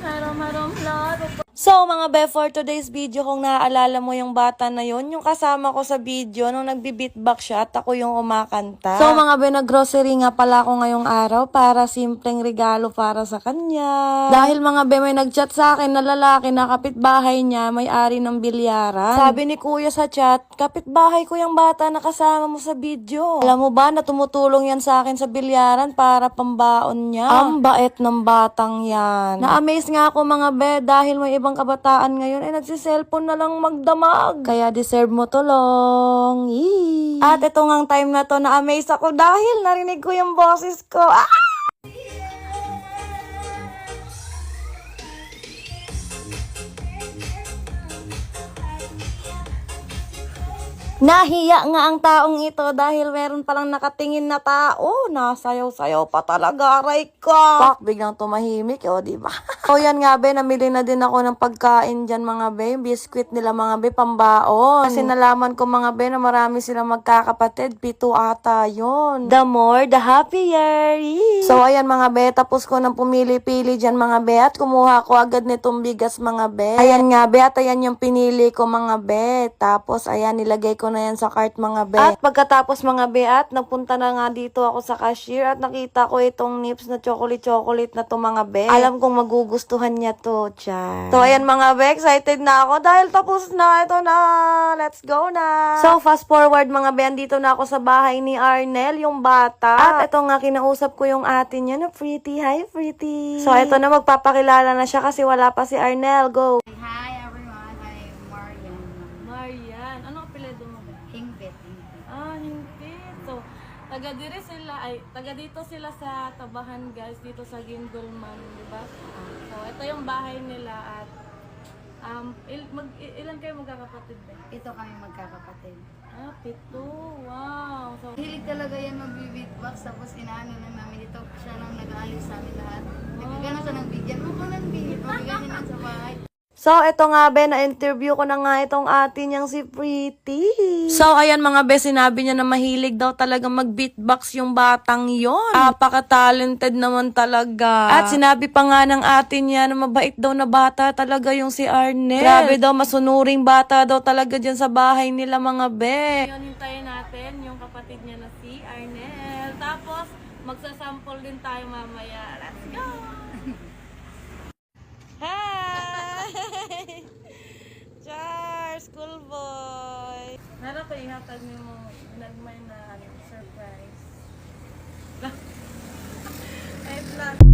Harom-harom laro. So mga be, for today's video, kung naaalala mo yung bata na yun, yung kasama ko sa video nung nagbi-beatbox siya at ako yung kumakanta. So mga be, nag-grocery nga pala ako ngayong araw para simpleng regalo para sa kanya. Dahil mga be, may nag-chat sa akin na lalaki na kapitbahay niya, may-ari ng bilyaran. Sabi ni kuya sa chat, kapitbahay ko yung bata na kasama mo sa video. Alam mo ba na tumutulong yan sa akin sa bilyaran para pambaon niya? Ang bait ng batang yan. Na-amaze nga ako mga be, dahil may ibang kabataan ngayon ay nagsiselfone na lang magdamag. Kaya deserve mo tulong. Yee. At ito ngang time na to, na-amaze ako dahil narinig ko yung boses ko. Ah! Nahiya nga ang taong ito dahil meron palang nakatingin na tao. Nasayaw-sayaw pa talaga, aray ko. Pak, biglang tumahimik, o diba? So yan nga be, namili na din ako ng pagkain dyan mga be. Biscuit nila mga be, pambaon. Kasi nalaman ko mga be na marami silang magkakapatid. 7 ata yun. The more, the happier. Yee. So ayan mga be, tapos ko nang pumili-pili dyan mga be. At kumuha ko agad nitong bigas mga be. Ayan nga be, at ayan yung pinili ko mga be. Tapos ayan, nilagay ko na yan sa cart mga be. At pagkatapos mga be, at nagpunta na nga dito ako sa cashier at nakita ko itong nips na chocolate na to mga be. Alam kong magugustuhan niya to, chan. So ayan mga be, excited na ako dahil tapos na. Ito na, let's go na. So fast forward mga be, andito na ako sa bahay ni Arnel, yung bata. At ito nga, kinausap ko yung ate niya na Pretty. Hi Pretty. So ito na, magpapakilala na siya kasi wala pa si Arnel. Go. Hi everyone, I'm Marian. Marian, ano apelyido mo? Hingbit. Ah, hindi. So, taga dito sila sa Tabahan guys, dito sa Gindolman, di ba? So, ito yung bahay nila at ilan kayo magkakapatid ba? Ito kami magkakapatid. Ah, 7. Wow. So, Hilig talaga yan mag-beatbox, tapos inaano na namin dito siya nang nag-aalis sa amin lahat. Nagkagano siya ng bigyan mo ko ng beat, mabigyan niya sa bahay. So, eto nga be, na-interview ko na nga itong ate niyang si Pretty. So, ayan mga be, sinabi niya na mahilig daw talaga mag-beatbox yung batang yon. Apaka-talented naman talaga. At sinabi pa nga ng ate niya na mabait daw na bata talaga yung si Arnel. Grabe daw, masunuring bata daw talaga dyan sa bahay nila mga be. Ngayon, hintayin natin yung kapatid niya na si Arnel. Tapos, magsasample din tayo mamaya. Let's go! Hi! Char! School boy! Nara pa ihatag niyo mo nagmay na surprise. Ay, vlog.